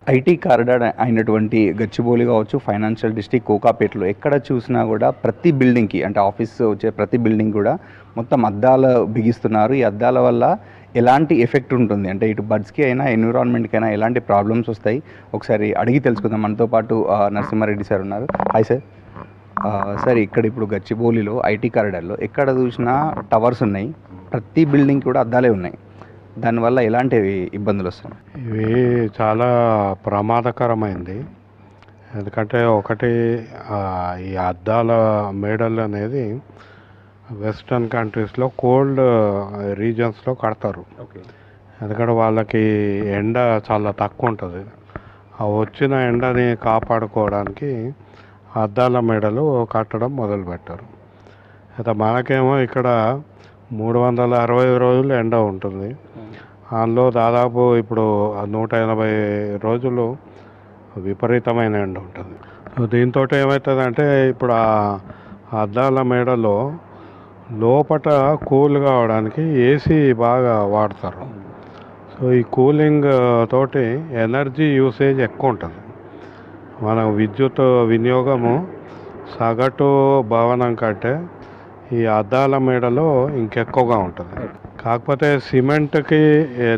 IT corridor అయినటువంటి గచ్చిబౌలి కావచ్చు, financial district కోకాపేటలో ఎక్కడ చూసినా కూడా ప్రతి బిల్డింగ్‌కి అంటే ఆఫీస్ వచ్చే ప్రతి బిల్డింగ్ కూడా మొత్తం అద్దాలు బిగిస్తున్నారు. ఈ అద్దాల వల్ల ఎలాంటి ఎఫెక్ట్ ఉంటుంది? అంటే ఇటు బర్డ్స్‌కి అయినా, ఎన్విరాన్మెంట్‌కి అయినా ఎలాంటి ప్రాబ్లమ్స్ వస్తాయి? ఒకసారి అడిగి తెలుసుకుందాం. మనతో పాటు నరసింహారెడ్డి సార్ ఉన్నారు. Hi sir. సార్ ఇక్కడ ఇప్పుడు గచ్చిబౌలిలో ఐటీ కారిడార్‌లో ఎక్కడ చూసినా టవర్స్ ఉన్నాయి. ప్రతి బిల్డింగ్ కూడా అద్దాలే ఉన్నాయి. దానివల్ల ఎలాంటి ఇబ్బందులు వస్తాయి? ఇవి చాలా ప్రమాదకరమైంది. ఎందుకంటే ఒకటి ఈ అద్దాల మేడలు అనేది వెస్ట్రన్ కంట్రీస్లో కోల్డ్ రీజన్స్లో కడతారు. ఎందుకంటే వాళ్ళకి ఎండ చాలా తక్కువ ఉంటుంది. ఆ వచ్చిన ఎండని కాపాడుకోవడానికి అద్దాల మేడలు కట్టడం మొదలుపెట్టారు. అయితే మనకేమో ఇక్కడ 360 రోజులు ఎండ ఉంటుంది. అందులో దాదాపు ఇప్పుడు 180 రోజులు విపరీతమైన ఎండ ఉంటుంది. సో దీంతో ఏమవుతుందంటే ఇప్పుడు ఆ అద్దాల మేడలో లోపట కూల్ కావడానికి ఏసీ బాగా వాడతారు. సో ఈ కూలింగ్ తోటి ఎనర్జీ యూసేజ్ ఎక్కువ ఉంటుంది. మన విద్యుత్ వినియోగము సగటు భవనం కంటే ఈ అద్దాల మేడలో ఇంకెక్కువగా ఉంటుంది. కాకపోతే సిమెంట్కి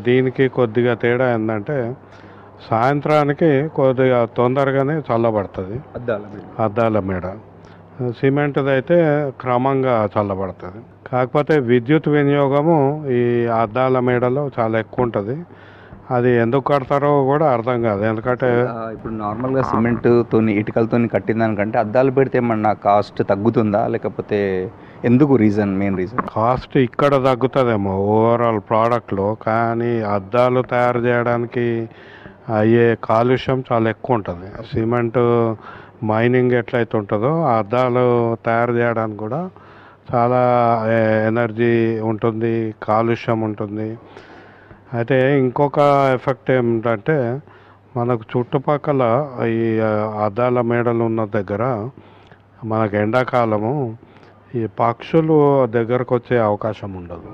దీనికి కొద్దిగా తేడా ఏంటంటే సాయంత్రానికి కొద్దిగా తొందరగానే చల్లబడుతుంది అద్దాల మేడ. సిమెంట్ది అయితే క్రమంగా చల్లబడుతుంది. కాకపోతే విద్యుత్ వినియోగము ఈ అద్దాల మేడలో చాలా ఎక్కువ ఉంటుంది. అది ఎందుకు కడతారో కూడా అర్థం కాదు. ఎందుకంటే ఇప్పుడు నార్మల్గా సిమెంట్తో ఇటుకలతో కట్టిన దానికంటే అద్దాలు పెడితే ఏమన్నా కాస్ట్ తగ్గుతుందా, లేకపోతే ఎందుకు మెయిన్ రీజన్? కాస్ట్ ఇక్కడ తగ్గుతుందేమో ఓవరాల్ ప్రోడక్ట్లో, కానీ అద్దాలు తయారు చేయడానికి అయ్యే కాలుష్యం చాలా ఎక్కువ ఉంటుంది. సిమెంట్ మైనింగ్ ఎట్లయితే ఉంటుందో అద్దాలు తయారు చేయడానికి కూడా చాలా ఎనర్జీ ఉంటుంది, కాలుష్యం ఉంటుంది. అయితే ఇంకొక ఎఫెక్ట్ ఏమిటంటే మనకు చుట్టుపక్కల ఈ అద్దాల మేడలు ఉన్న దగ్గర మనకు ఎండాకాలము ఈ పక్షులు దగ్గరకు వచ్చే అవకాశం ఉండదు.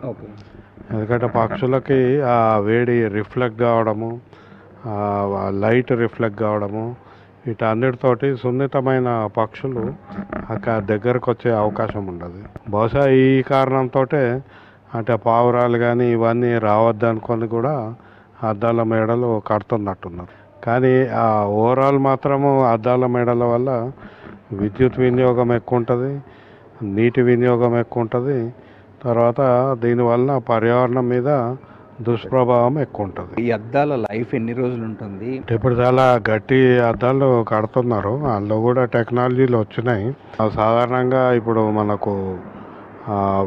ఎందుకంటే పక్షులకి ఆ వేడి రిఫ్లెక్ట్ కావడము, లైట్ రిఫ్లెక్ట్ కావడము, వీటన్నిటితోటి సున్నితమైన పక్షులు అక్కడ దగ్గరకు వచ్చే అవకాశం ఉండదు. బహుశా ఈ కారణంతో అంటే పావురాలు కానీ ఇవన్నీ రావద్దనుకొని కూడా అద్దాల మేడలు కడుతున్నట్టున్నారు. కానీ ఆ ఓవరాల్ మాత్రము అద్దాల మేడల వల్ల విద్యుత్ వినియోగం ఎక్కువ ఉంటుంది, నీటి వినియోగం ఎక్కువ ఉంటుంది. తర్వాత దీనివల్ల పర్యావరణం మీద దుష్ప్రభావం ఎక్కువ ఉంటుంది. ఈ అద్దాల లైఫ్ ఎన్ని రోజులు ఉంటుంది? ఇప్పుడు చాలా గట్టి అద్దాలు కడుతున్నారు. అందులో కూడా టెక్నాలజీలు వచ్చినాయి. సాధారణంగా ఇప్పుడు మనకు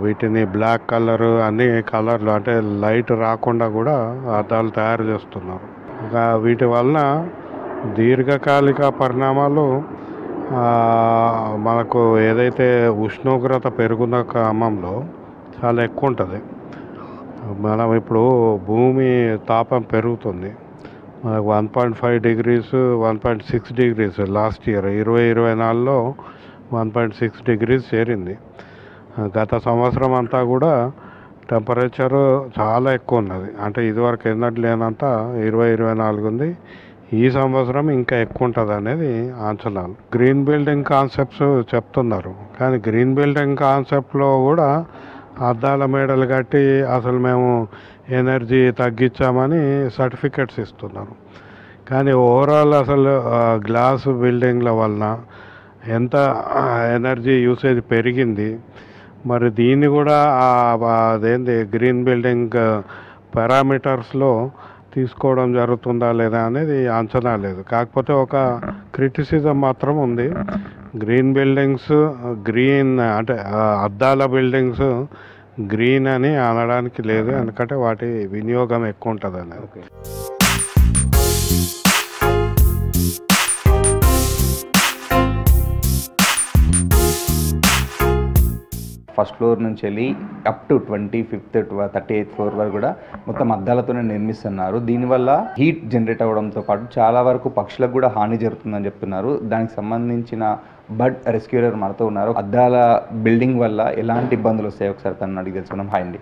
వీటిని బ్లాక్ కలరు అన్ని కలర్లు అంటే లైట్ రాకుండా కూడా అద్దాలు తయారు చేస్తున్నారు. వీటి వలన దీర్ఘకాలిక పరిణామాలు మనకు ఏదైతే ఉష్ణోగ్రత పెరుగున్న క్రమంలో చాలా ఎక్కువ ఉంటుంది. మనం ఇప్పుడు భూమి తాపం పెరుగుతుంది. మనకు 1.5 డిగ్రీస్ 1.6 డిగ్రీస్ లాస్ట్ ఇయర్ 2024లో 1.6 డిగ్రీస్ చేరింది. గత సంవత్సరం అంతా కూడా టెంపరేచరు చాలా ఎక్కువ ఉన్నది. అంటే ఇదివరకు ఎన్నడూ లేనంత 2024 ఉంది. ఈ సంవత్సరం ఇంకా ఎక్కువ ఉంటుంది అనేది అంచనాలు. గ్రీన్ బిల్డింగ్ కాన్సెప్ట్స్ చెప్తున్నారు, కానీ గ్రీన్ బిల్డింగ్ కాన్సెప్ట్లో కూడా అద్దాల మేడలు కట్టి అసలు మేము ఎనర్జీ తగ్గించామని సర్టిఫికెట్స్ ఇస్తున్నారు. కానీ ఓవరాల్ అసలు గ్లాస్ బిల్డింగ్ల వలన ఎంత ఎనర్జీ యూసేజ్ పెరిగింది, మరి దీన్ని కూడా అదేంటి గ్రీన్ బిల్డింగ్ పారామీటర్స్లో తీసుకోవడం జరుగుతుందా లేదా అనేది అంచనా లేదు. కాకపోతే ఒక క్రిటిసిజం మాత్రం ఉంది. గ్రీన్ బిల్డింగ్స్ అంటే అద్దాల బిల్డింగ్స్ గ్రీన్ అని అనడానికి లేదు, ఎందుకంటే వాటి వినియోగం ఎక్కువ ఉంటుంది అనేది. ఫస్ట్ ఫ్లోర్ నుంచి వెళ్ళి up to 25th 38th floor వరకు కూడా మొత్తం అద్దాలతోనే నిర్మిస్తున్నారు. దీనివల్ల హీట్ జనరేట్ అవ్వడంతో పాటు చాలా వరకు పక్షులకు కూడా హాని జరుగుతుందని చెప్తున్నారు. దానికి సంబంధించిన బర్డ్ రెస్క్యూరర్ మనతో ఉన్నారు. అద్దాల బిల్డింగ్ వల్ల ఎలాంటి ఇబ్బందులు వస్తాయి ఒకసారి తను అడిగి తెలుసుకున్నాం. హాయ్ అండి.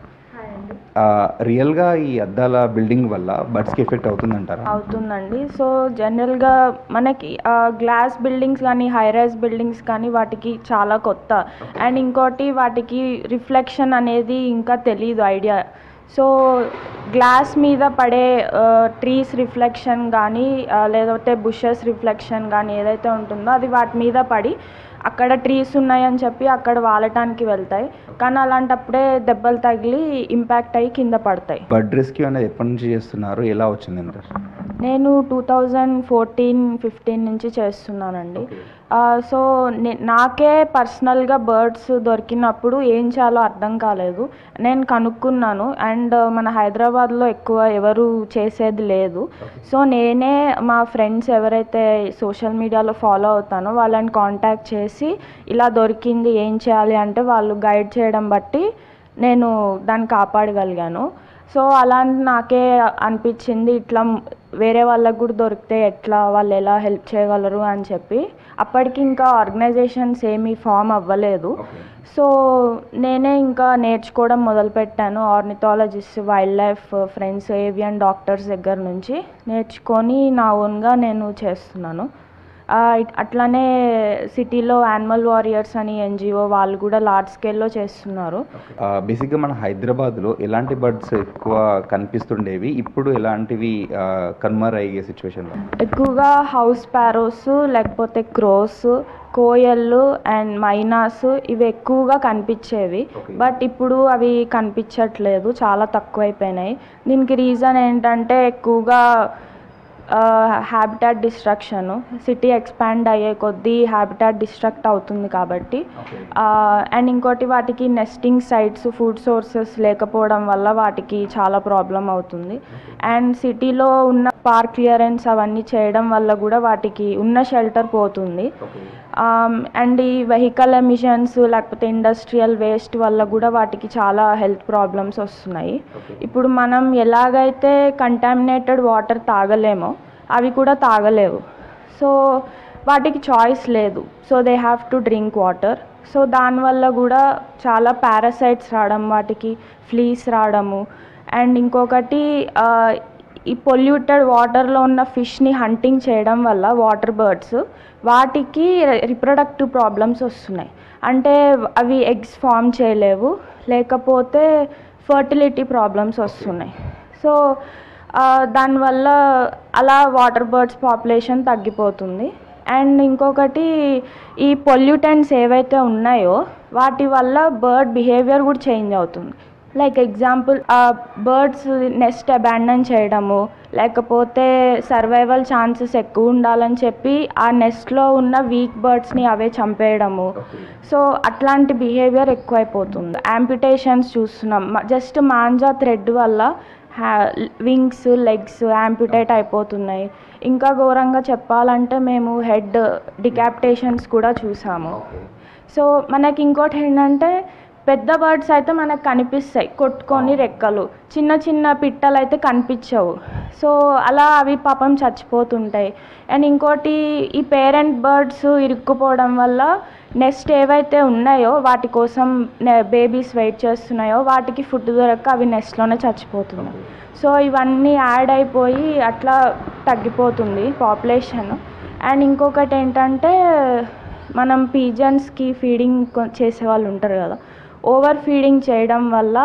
రియల్గా ఈ అద్దాల బిల్డింగ్ వల్ల బర్డ్స్కి ఎఫెక్ట్ అవుతుందంటారా? అవుతుందండి. సో జనరల్గా మనకి గ్లాస్ బిల్డింగ్స్ కానీ హై రైజ్ బిల్డింగ్స్ కానీ వాటికి చాలా కొత్త. అండ్ ఇంకోటి వాటికి రిఫ్లెక్షన్ అనేది ఇంకా తెలీదు ఐడియా. సో గ్లాస్ మీద పడే ట్రీస్ రిఫ్లెక్షన్ కానీ లేదంటే బుషెస్ రిఫ్లెక్షన్ కానీ ఏదైతే ఉంటుందో అది వాటి మీద పడి అక్కడ ట్రీస్ ఉన్నాయని చెప్పి అక్కడ వాలటానికి వెళ్తాయి. కానీ అలాంటప్పుడే దెబ్బలు తగిలి ఇంపాక్ట్ అయ్యి కింద పడతాయి. బర్డ్ రెస్క్యూ అనేది ఎప్పటి నుంచి చేస్తున్నారు, ఎలా వచ్చింది అంటారు? నేను 2014-15 నుంచి చేస్తున్నానండి. సో నాకే పర్సనల్గా బర్డ్స్ దొరికినప్పుడు ఏం చేయాలో అర్థం కాలేదు. నేను కనుక్కున్నాను అండ్ మన హైదరాబాద్లో ఎక్కువ ఎవరు చేసేది లేదు. సో నేనే మా ఫ్రెండ్స్ ఎవరైతే సోషల్ మీడియాలో ఫాలో అవుతానో వాళ్ళని కాంటాక్ట్ చేసి ఇలా దొరికింది ఏం చేయాలి అంటే వాళ్ళు గైడ్ చేయడం బట్టి నేను దాన్ని కాపాడగలిగాను. సో అలా నాకే అనిపించింది ఇట్లా వేరే వాళ్ళకు కూడా దొరికితే ఎట్లా, వాళ్ళు ఎలా హెల్ప్ చేయగలరు అని చెప్పి. అప్పటికి ఇంకా ఆర్గనైజేషన్స్ ఏమీ ఫామ్ అవ్వలేదు. సో నేనే ఇంకా నేర్చుకోవడం మొదలుపెట్టాను. Ornithologist, wild life friends, avian doctors దగ్గర నుంచి నేర్చుకొని నా ఓన్గా నేను చేస్తున్నాను. అట్లానే సిటీలో యానిమల్ వారియర్స్ అని ఎన్జిఓ వాళ్ళు కూడా లార్జ్ స్కేల్లో చేస్తున్నారు. బేసిక్గా మన హైదరాబాద్లో ఎలాంటి బర్డ్స్ ఎక్కువ కనిపిస్తుండేవి, ఇప్పుడు ఎలాంటివి కనుమరుగయ్యే సిచ్యువేషన్లో? ఎక్కువగా హౌస్ ప్యారోస్, లేకపోతే క్రోస్, కోయళ్ళు అండ్ మైనాస్ ఇవి ఎక్కువగా కనిపించేవి. బట్ ఇప్పుడు అవి కనిపించట్లేదు, చాలా తక్కువైపోయినాయి. దీనికి రీజన్ ఏంటంటే ఎక్కువగా హ్యాబిటాట్ డిస్ట్రక్షన్. సిటీ ఎక్స్పాండ్ అయ్యే కొద్దీ హ్యాబిటాట్ డిస్ట్రక్ట్ అవుతుంది కాబట్టి. అండ్ ఇంకోటి వాటికి నెస్టింగ్ సైట్స్, ఫుడ్ సోర్సెస్ లేకపోవడం వల్ల వాటికి చాలా ప్రాబ్లం అవుతుంది. అండ్ సిటీలో ఉన్న పార్క్ క్లియరెన్స్ అవన్నీ చేయడం వల్ల కూడా వాటికి ఉన్న షెల్టర్ పోతుంది. అండ్ ఈ వెహికల్ ఎమిషన్స్ లేకపోతే ఇండస్ట్రియల్ వేస్ట్ వల్ల కూడా వాటికి చాలా హెల్త్ ప్రాబ్లమ్స్ వస్తున్నాయి. ఇప్పుడు మనం ఎలాగైతే కంటామినేటెడ్ వాటర్ తాగలేమో అవి కూడా తాగలేవు. సో వాటికి చాయిస్ లేదు. So they have to drink water. So దానివల్ల కూడా చాలా పారాసైట్స్ రావడం, వాటికి ఫ్లీస్ రావడము. అండ్ ఇంకొకటి ఈ పొల్యూటెడ్ వాటర్లో ఉన్న ఫిష్ని హంటింగ్ చేయడం వల్ల వాటర్ బర్డ్స్ వాటికి రిప్రొడక్టివ్ ప్రాబ్లమ్స్ వస్తున్నాయి. అంటే అవి ఎగ్స్ ఫామ్ చేయలేవు, లేకపోతే ఫర్టిలిటీ ప్రాబ్లమ్స్ వస్తున్నాయి. సో దానివల్ల అలా వాటర్ బర్డ్స్ పాపులేషన్ తగ్గిపోతుంది. అండ్ ఇంకొకటి ఈ పొల్యూటెంట్స్ ఏవైతే ఉన్నాయో వాటి వల్ల బర్డ్ బిహేవియర్ కూడా చేంజ్ అవుతుంది. Like example birds nest abandon చేయడము, లేకపోతే సర్వైవల్ ఛాన్సెస్ ఎక్కువ ఉండాలని చెప్పి ఆ నెస్ట్లో ఉన్న వీక్ బర్డ్స్ని అవే చంపేయడము. సో అట్లాంటి బిహేవియర్ ఎక్కువైపోతుంది. యాంపిటేషన్స్ చూస్తున్నాం. జస్ట్ మాంజా థ్రెడ్ వల్ల వింగ్స్, లెగ్స్ యాంపిటేట్ అయిపోతున్నాయి. ఇంకా ఘోరంగా చెప్పాలంటే మేము హెడ్ డికాప్టేషన్స్ కూడా చూసాము. సో మనకి ఇంకోటి ఏంటంటే పెద్ద బర్డ్స్ అయితే మనకు కనిపిస్తాయి కొట్టుకొని రెక్కలు, చిన్న చిన్న పిట్టలు అయితే కనిపించవు. సో అలా అవి పాపం చచ్చిపోతుంటాయి. అండ్ ఇంకోటి ఈ పేరెంట్ బర్డ్స్ ఇరుక్కుపోవడం వల్ల నెక్స్ట్ ఏవైతే ఉన్నాయో వాటి కోసం బేబీస్ వెయిట్ చేస్తున్నాయో వాటికి ఫుడ్ దొరక్క అవి నెస్ట్లోనే చచ్చిపోతున్నాయి. సో ఇవన్నీ యాడ్ అయిపోయి అట్లా తగ్గిపోతుంది పాపులేషన్. అండ్ ఇంకొకటి ఏంటంటే మనం పీజన్స్కి ఫీడింగ్ చేసే వాళ్ళు ఉంటారు కదా, ఓవర్ ఫీడింగ్ చేయడం వల్ల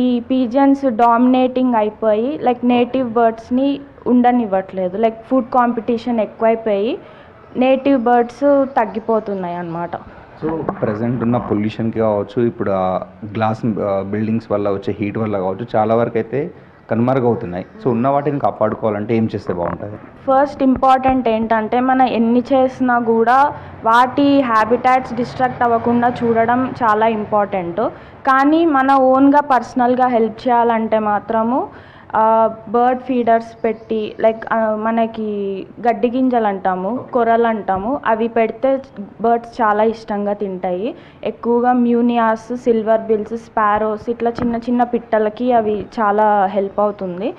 ఈ పీజన్స్ డామినేటింగ్ అయిపోయి లైక్ నేటివ్ బర్డ్స్ని ఉండనివ్వట్లేదు. లైక్ ఫుడ్ కాంపిటీషన్ ఎక్కువైపోయి నేటివ్ బర్డ్స్ తగ్గిపోతున్నాయి అన్నమాట. సో ప్రజెంట్ ఉన్న పొల్యూషన్కి కావచ్చు, ఇప్పుడు గ్లాస్ బిల్డింగ్స్ వల్ల వచ్చే హీట్ వల్ల కావచ్చు, చాలా వరకు అయితే కనుమరుగవుతున్నాయి. సో ఉన్న వాటిని కాపాడుకోవాలంటే ఏం చేస్తే బాగుంటుంది? ఫస్ట్ ఇంపార్టెంట్ ఏంటంటే మనం ఎన్ని చేసినా కూడా వాటి హ్యాబిటాట్స్ డిస్ట్రక్ట్ అవ్వకుండా చూడడం చాలా ఇంపార్టెంట్. కానీ మన ఓన్గా పర్సనల్గా హెల్ప్ చేయాలంటే మాత్రము బర్డ్ ఫీడర్స్ పెట్టి లైక్ మనకి గడ్డి గింజలు అంటాము, కొర్రలు అంటాము, అవి పెడితే బర్డ్స్ చాలా ఇష్టంగా తింటాయి. ఎక్కువగా మ్యూనియాస్, సిల్వర్ బిల్స్, స్పారోస్ ఇట్లా చిన్న చిన్న పిట్టలకి అవి చాలా హెల్ప్ అవుతుంది.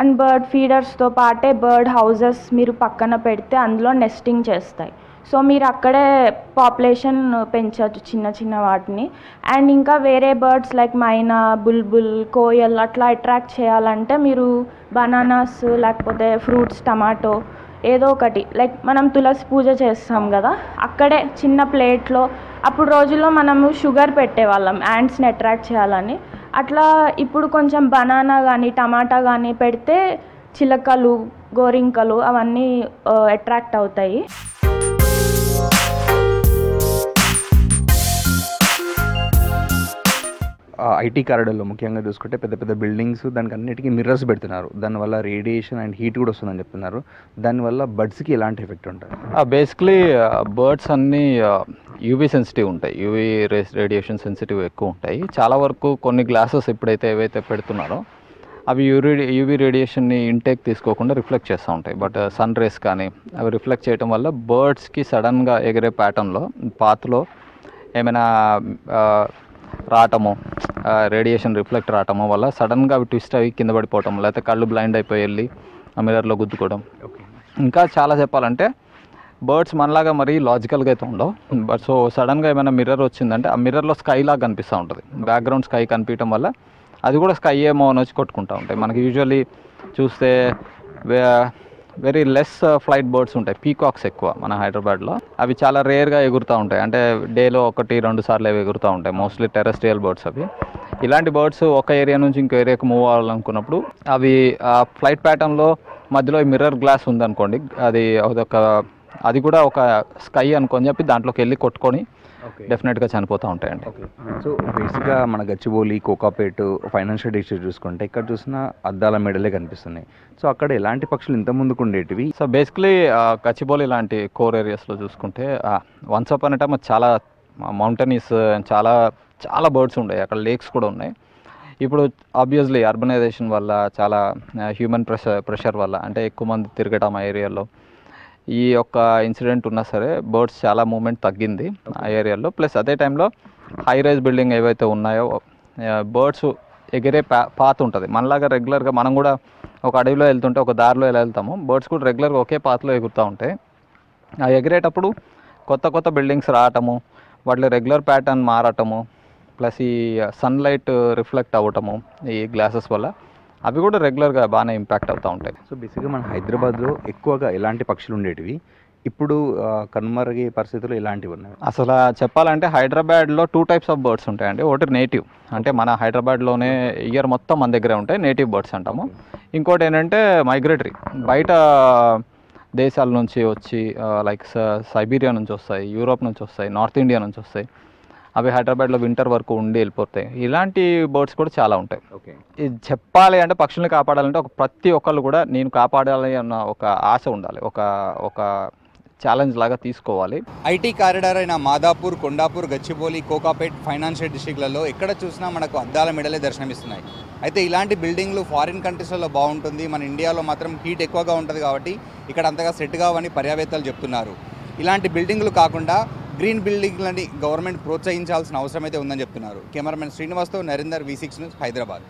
అండ్ బర్డ్ ఫీడర్స్తో పాటే బర్డ్ హౌజెస్ మీరు పక్కన పెడితే అందులో నెస్టింగ్ చేస్తాయి. సో మీరు అక్కడే పాపులేషన్ పెంచవచ్చు చిన్న చిన్న వాటిని. అండ్ ఇంకా వేరే బర్డ్స్ లైక్ మైనా, బుల్బుల్, కోయల్ అట్లా అట్రాక్ట్ చేయాలంటే మీరు బనానాస్ లేకపోతే ఫ్రూట్స్, టమాటో ఏదో ఒకటి లైక్ మనం తులసి పూజ చేస్తాం కదా, అక్కడే చిన్న ప్లేట్లో అప్పుడు రోజుల్లో మనము షుగర్ పెట్టేవాళ్ళం యాంట్స్ని అట్రాక్ట్ చేయాలని. అట్లా ఇప్పుడు కొంచెం బనానా కానీ టమాటా కానీ పెడితే చిలకలు, గోరింకలు అవన్నీ అట్రాక్ట్ అవుతాయి. ఐటీ కారిడార్లో ముఖ్యంగా చూసుకుంటే పెద్ద పెద్ద బిల్డింగ్స్ దానికి అన్నిటికీ మిర్రర్స్ పెడుతున్నారు. దానివల్ల రేడియేషన్ అండ్ హీట్ కూడా వస్తుందని చెప్తున్నారు. దానివల్ల బర్డ్స్కి ఎలాంటి ఎఫెక్ట్ ఉంటుంది? బేసిక్లీ బర్డ్స్ అన్నీ యూవీ సెన్సిటివ్ ఉంటాయి, యూవీ రేడియేషన్ సెన్సిటివ్ ఎక్కువ ఉంటాయి. చాలా వరకు కొన్ని గ్లాసెస్ ఎప్పుడైతే ఏవైతే పెడుతున్నారో అవి యూవీ రేడియేషన్ని ఇంటేక్ తీసుకోకుండా రిఫ్లెక్ట్ చేస్తూ ఉంటాయి. బట్ సన్ రేస్ కానీ అవి రిఫ్లెక్ట్ చేయడం వల్ల బర్డ్స్కి సడన్గా ఎగిరే ప్యాటర్న్లో పాత్లో ఏమైనా రావటము, రేడియేషన్ రిఫ్లెక్ట్ రావటము వల్ల సడన్గా అవి ట్విస్ట్ అవి కింద పడిపోవటం, లేకపోతే కళ్ళు బ్లైండ్ అయిపోయి వెళ్ళి ఆ మిర్రర్లో గుద్దుకోవడం. ఇంకా చాలా చెప్పాలంటే బర్డ్స్ మనలాగా మరీ లాజికల్గా అయితే ఉండవు. బట్ సో సడన్గా ఏమైనా మిర్రర్ వచ్చిందంటే ఆ మిర్రర్లో స్కై లాగా కనిపిస్తూ ఉంటుంది. బ్యాక్గ్రౌండ్ స్కై కనిపించడం వల్ల అది కూడా స్కై ఏమో అని వచ్చి కొట్టుకుంటూ ఉంటాయి. మనకి యూజువల్లీ చూస్తే వెరీ లెస్ ఫ్లైట్ బర్డ్స్ ఉంటాయి, పీకాక్స్ ఎక్కువ మన హైదరాబాద్లో. అవి చాలా రేర్గా ఎగురుతూ ఉంటాయి, అంటే డేలో 1-2 సార్లు అవి ఎగురుతూ ఉంటాయి. మోస్ట్లీ టెరెస్ట్రియల్ బర్డ్స్ అవి. ఇలాంటి బర్డ్స్ ఒక ఏరియా నుంచి ఇంకో ఏరియాకి మూవ్ అవ్వాలనుకున్నప్పుడు అవి ఫ్లైట్ ప్యాటర్న్లో మధ్యలో మిర్రర్ గ్లాస్ ఉందనుకోండి, అది కూడా ఒక స్కై అనుకొని చెప్పి దాంట్లోకి వెళ్ళి కొట్టుకొని డెఫినెట్గా చనిపోతూ ఉంటాయండి. సో బేసిక్గా మన గచ్చిబౌలి, కోకాపేట్ ఫైనాన్షియల్ డిస్ట్రిక్ట్ చూసుకుంటే ఇక్కడ చూసినా అద్దాల మెడలే కనిపిస్తున్నాయి. సో అక్కడ ఎలాంటి పక్షులు ఇంత ముందుకు ఉండేటివి? సో బేసిక్లీ గచ్చిబౌలి లాంటి కోర్ ఏరియాస్లో చూసుకుంటే వన్స్ అపాన్ ఎ టైమ్ చాలా మౌంటైనీస్, చాలా చాలా బర్డ్స్ ఉన్నాయి, అక్కడ లేక్స్ కూడా ఉన్నాయి. ఇప్పుడు ఆబ్వియస్లీ అర్బనైజేషన్ వల్ల, చాలా హ్యూమన్ ప్రెషర్ వల్ల, అంటే ఎక్కువ మంది తిరగటం ఆ ఏరియాలో, ఈ యొక్క ఇన్సిడెంట్ ఉన్నా సరే బర్డ్స్ చాలా మూమెంట్ తగ్గింది ఆ ఏరియాలో. ప్లస్ అదే టైంలో హై రైజ్ బిల్డింగ్ ఏవైతే ఉన్నాయో బర్డ్స్ ఎగిరే పాత్ ఉంటుంది. మనలాగా రెగ్యులర్గా మనం కూడా ఒక అడవిలో వెళ్తుంటే ఒక దారిలో ఎలా వెళ్తామో బర్డ్స్ కూడా రెగ్యులర్గా ఒకే పాత్లో ఎగురుతూ ఉంటాయి. ఆ ఎగిరేటప్పుడు కొత్త కొత్త బిల్డింగ్స్ రావటము, వాటిలో రెగ్యులర్ ప్యాటర్న్ మారటము, ప్లస్ ఈ సన్లైట్ రిఫ్లెక్ట్ అవ్వటము ఈ గ్లాసెస్ వల్ల అవి కూడా రెగ్యులర్గా బాగానే ఇంపాక్ట్ అవుతూ ఉంటాయి. సో బేసిక్గా మన హైదరాబాద్లో ఎక్కువగా ఎలాంటి పక్షులు ఉండేటివి, ఇప్పుడు కనుమరుగే పరిస్థితులు ఎలాంటివి ఉన్నాయి? అసలు చెప్పాలంటే హైదరాబాద్లో 2 టైప్స్ ఆఫ్ బర్డ్స్ ఉంటాయండి. ఒకటి నేటివ్, అంటే మన హైదరాబాద్లోనే ఇయర్ మొత్తం మన దగ్గరే ఉంటాయి, నేటివ్ బర్డ్స్ అంటాము. ఇంకోటి ఏంటంటే మైగ్రేటరీ, బయట దేశాల నుంచి వచ్చి లైక్ సైబీరియా నుంచి వస్తాయి, యూరోప్ నుంచి వస్తాయి, నార్త్ ఇండియా నుంచి వస్తాయి. అవి హైదరాబాద్లో వింటర్ వరకు ఉండి వెళ్ళిపోతాయి. ఇలాంటి బర్డ్స్ కూడా చాలా ఉంటాయి. ఇది చెప్పాలి అంటే పక్షుల్ని కాపాడాలంటే ప్రతి ఒక్కళ్ళు కూడా నేను కాపాడాలి అన్న ఒక ఆశ ఉండాలి, ఒక ఛాలెంజ్ లాగా తీసుకోవాలి. ఐటీ కారిడార్ అయిన మాదాపూర్, కొండాపూర్, గచ్చిబౌలి, కోకాపేట్ ఫైనాన్షియల్ డిస్ట్రిక్ట్లలో ఎక్కడ చూసినా మనకు అద్దాల మెడలే దర్శనమిస్తున్నాయి. అయితే ఇలాంటి బిల్డింగ్లు ఫారిన్ కంట్రీస్లలో బాగుంటుంది, మన ఇండియాలో మాత్రం హీట్ ఎక్కువగా ఉంటుంది కాబట్టి ఇక్కడ అంతగా సెట్ కావని పర్యావేత్తలు చెప్తున్నారు. ఇలాంటి బిల్డింగ్లు కాకుండా గ్రీన్ బిల్డింగ్లని గవర్నమెంట్ ప్రోత్సహించాల్సిన అవసరం అయితే ఉందని చెప్తున్నారు. కెమెరామెన్ శ్రీనివాస్తో నరేందర్, V6 న్యూస్, హైదరాబాద్.